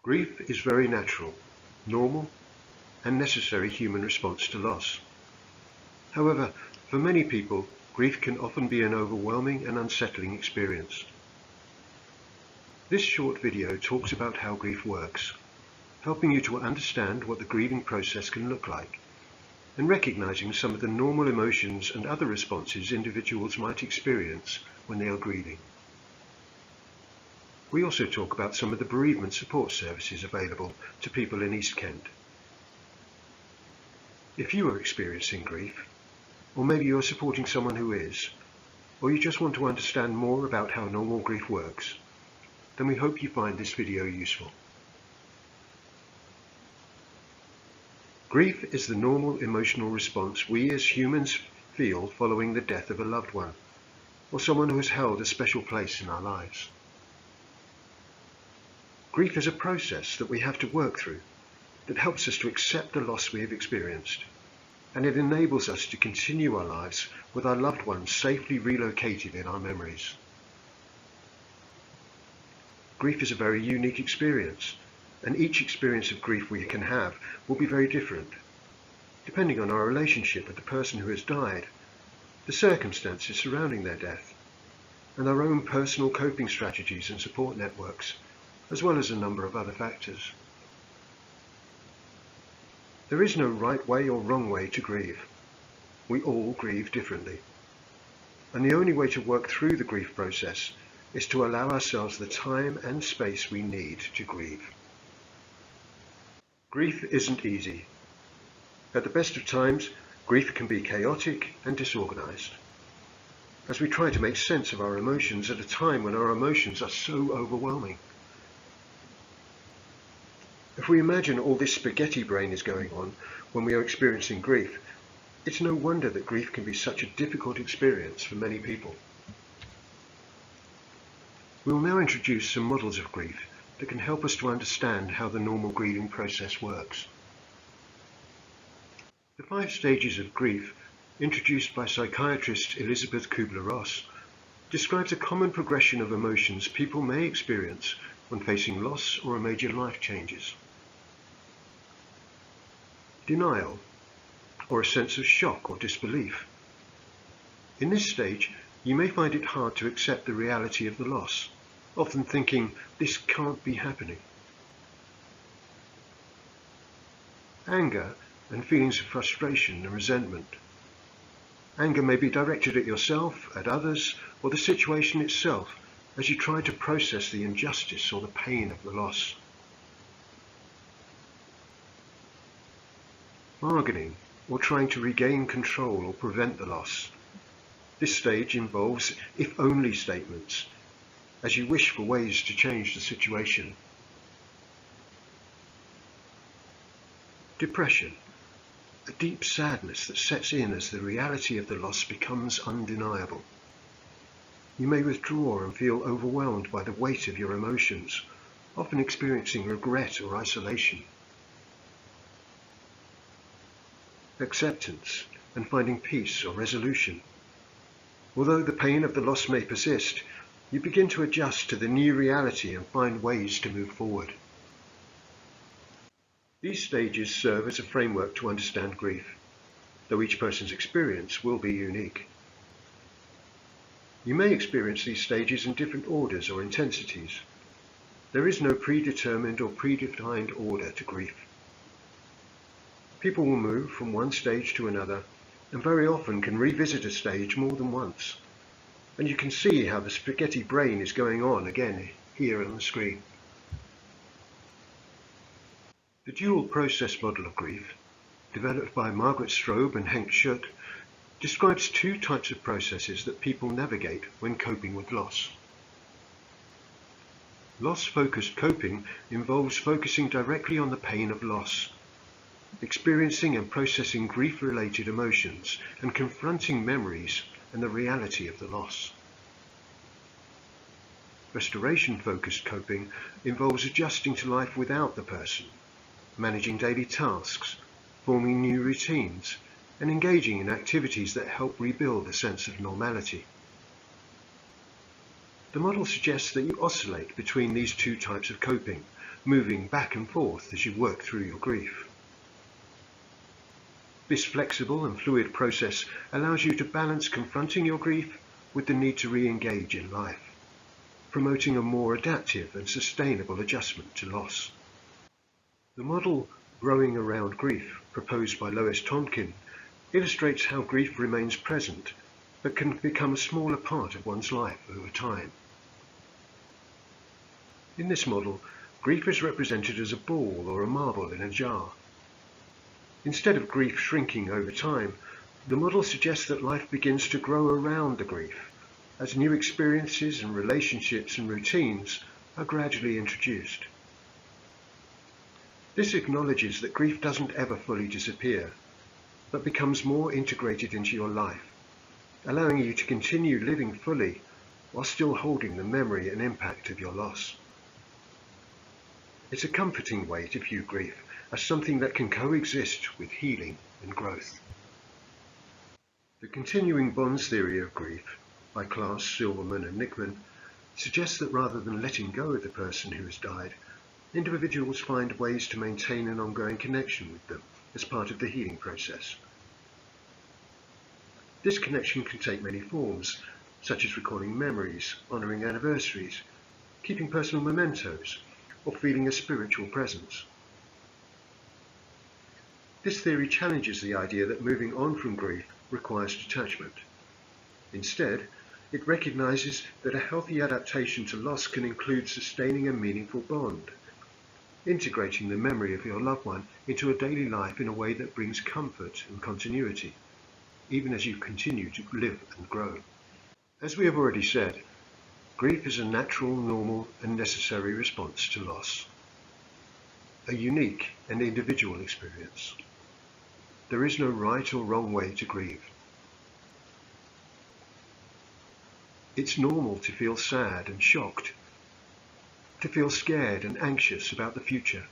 Grief is very natural, normal, and necessary human response to loss. However, for many people, grief can often be an overwhelming and unsettling experience. This short video talks about how grief works, helping you to understand what the grieving process can look like, and recognizing some of the normal emotions and other responses individuals might experience when they are grieving. We also talk about some of the bereavement support services available to people in East Kent. If you are experiencing grief, or maybe you are supporting someone who is, or you just want to understand more about how normal grief works, then we hope you find this video useful. Grief is the normal emotional response we as humans feel following the death of a loved one, or someone who has held a special place in our lives. Grief is a process that we have to work through that helps us to accept the loss we have experienced, and it enables us to continue our lives with our loved ones safely relocated in our memories. Grief is a very unique experience, and each experience of grief we can have will be very different, depending on our relationship with the person who has died, the circumstances surrounding their death, and our own personal coping strategies and support networks, as well as a number of other factors. There is no right way or wrong way to grieve. We all grieve differently. And the only way to work through the grief process is to allow ourselves the time and space we need to grieve. Grief isn't easy. At the best of times, grief can be chaotic and disorganized, as we try to make sense of our emotions at a time when our emotions are so overwhelming. If we imagine all this spaghetti brain is going on when we are experiencing grief, it's no wonder that grief can be such a difficult experience for many people. We will now introduce some models of grief that can help us to understand how the normal grieving process works. The 5 stages of grief, introduced by psychiatrist Elizabeth Kubler-Ross, describes a common progression of emotions people may experience when facing loss or major life changes. Denial, or a sense of shock or disbelief. In this stage, you may find it hard to accept the reality of the loss, often thinking, this can't be happening. Anger and feelings of frustration and resentment. Anger may be directed at yourself, at others, or the situation itself as you try to process the injustice or the pain of the loss. Bargaining, or trying to regain control or prevent the loss. This stage involves if-only statements, as you wish for ways to change the situation. Depression, a deep sadness that sets in as the reality of the loss becomes undeniable. You may withdraw and feel overwhelmed by the weight of your emotions, often experiencing regret or isolation. Acceptance and finding peace or resolution. Although the pain of the loss may persist, you begin to adjust to the new reality and find ways to move forward. These stages serve as a framework to understand grief, though each person's experience will be unique. You may experience these stages in different orders or intensities. There is no predetermined or predefined order to grief. People will move from one stage to another, and very often can revisit a stage more than once. And you can see how the spaghetti brain is going on again here on the screen. The dual process model of grief, developed by Margaret Strobe and Henk Schuck, describes 2 types of processes that people navigate when coping with loss. Loss-focused coping involves focusing directly on the pain of loss, experiencing and processing grief-related emotions, and confronting memories and the reality of the loss. Restoration-focused coping involves adjusting to life without the person, managing daily tasks, forming new routines, and engaging in activities that help rebuild a sense of normality. The model suggests that you oscillate between these 2 types of coping, moving back and forth as you work through your grief. This flexible and fluid process allows you to balance confronting your grief with the need to re-engage in life, promoting a more adaptive and sustainable adjustment to loss. The model Growing Around Grief, proposed by Lois Tonkin, illustrates how grief remains present but can become a smaller part of one's life over time. In this model, grief is represented as a ball or a marble in a jar. Instead of grief shrinking over time, the model suggests that life begins to grow around the grief as new experiences and relationships and routines are gradually introduced. This acknowledges that grief doesn't ever fully disappear, but becomes more integrated into your life, allowing you to continue living fully while still holding the memory and impact of your loss. It's a comforting way to view grief as something that can coexist with healing and growth. The continuing bonds theory of grief by Klaas, Silverman and Nickman suggests that rather than letting go of the person who has died, individuals find ways to maintain an ongoing connection with them as part of the healing process. This connection can take many forms, such as recalling memories, honouring anniversaries, keeping personal mementos, or feeling a spiritual presence. This theory challenges the idea that moving on from grief requires detachment. Instead, it recognises that a healthy adaptation to loss can include sustaining a meaningful bond, integrating the memory of your loved one into a daily life in a way that brings comfort and continuity, even as you continue to live and grow. As we have already said, grief is a natural, normal, and necessary response to loss, a unique and individual experience. There is no right or wrong way to grieve. It's normal to feel sad and shocked, to feel scared and anxious about the future,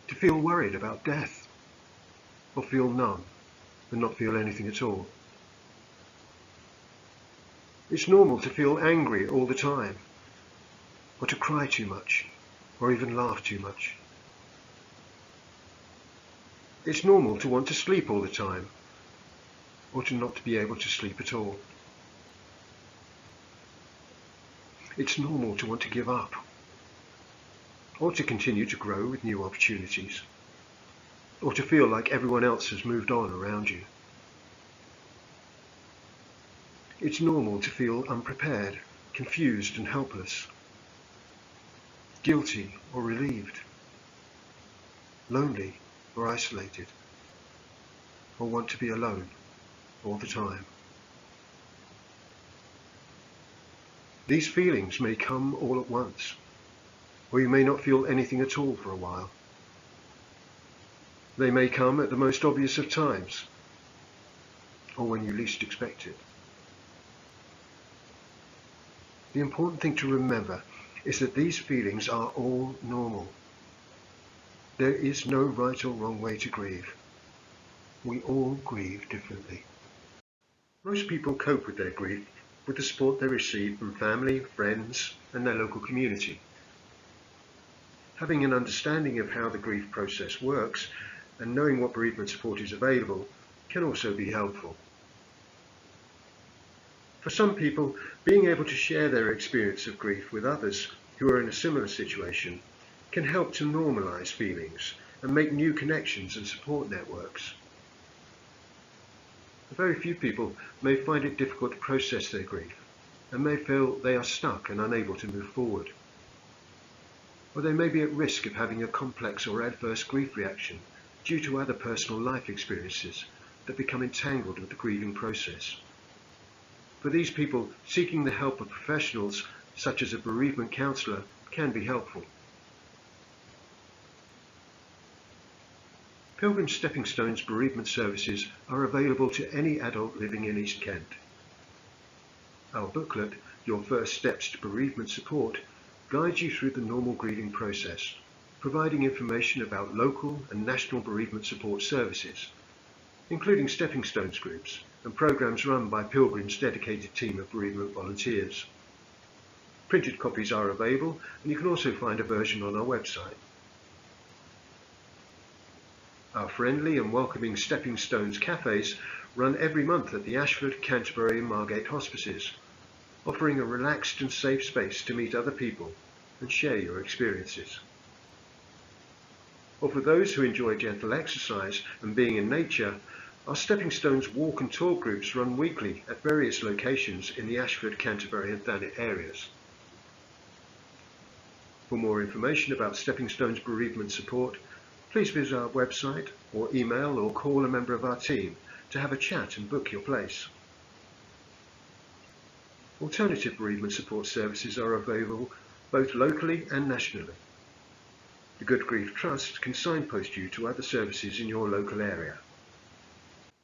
to feel worried about death, or feel numb and not feel anything at all. It's normal to feel angry all the time, or to cry too much, or even laugh too much. It's normal to want to sleep all the time, or to not be able to sleep at all. It's normal to want to give up, or to continue to grow with new opportunities, or to feel like everyone else has moved on around you. It's normal to feel unprepared, confused and helpless, guilty or relieved, lonely or isolated, or want to be alone all the time. These feelings may come all at once, or you may not feel anything at all for a while. They may come at the most obvious of times, or when you least expect it. The important thing to remember is that these feelings are all normal. There is no right or wrong way to grieve. We all grieve differently. Most people cope with their grief with the support they receive from family, friends, and their local community. Having an understanding of how the grief process works and knowing what bereavement support is available can also be helpful. For some people, being able to share their experience of grief with others who are in a similar situation can help to normalize feelings and make new connections and support networks. Very few people may find it difficult to process their grief and may feel they are stuck and unable to move forward. Or they may be at risk of having a complex or adverse grief reaction due to other personal life experiences that become entangled with the grieving process. For these people, seeking the help of professionals such as a bereavement counsellor can be helpful. Pilgrims Stepping Stones bereavement services are available to any adult living in East Kent. Our booklet, Your First Steps to Bereavement Support, guides you through the normal grieving process, providing information about local and national bereavement support services, including stepping stones groups and programs run by Pilgrim's dedicated team of bereavement volunteers. Printed copies are available, and you can also find a version on our website. Our friendly and welcoming Stepping Stones cafes run every month at the Ashford, Canterbury and Margate Hospices, offering a relaxed and safe space to meet other people and share your experiences. Or for those who enjoy gentle exercise and being in nature, our Stepping Stones walk and talk groups run weekly at various locations in the Ashford, Canterbury and Thanet areas. For more information about Stepping Stones bereavement support, please visit our website or email or call a member of our team to have a chat and book your place. Alternative bereavement support services are available both locally and nationally. The Good Grief Trust can signpost you to other services in your local area.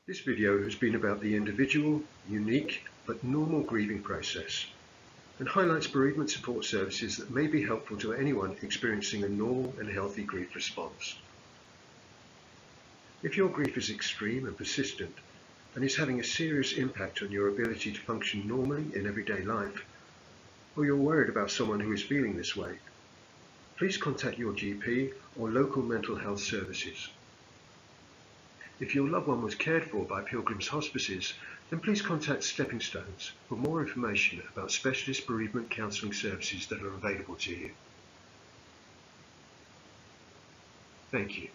This video has been about the individual, unique, but normal grieving process and highlights bereavement support services that may be helpful to anyone experiencing a normal and healthy grief response. If your grief is extreme and persistent and is having a serious impact on your ability to function normally in everyday life, or you're worried about someone who is feeling this way, please contact your GP or local mental health services. If your loved one was cared for by Pilgrims Hospices, then please contact Stepping Stones for more information about specialist bereavement counselling services that are available to you. Thank you.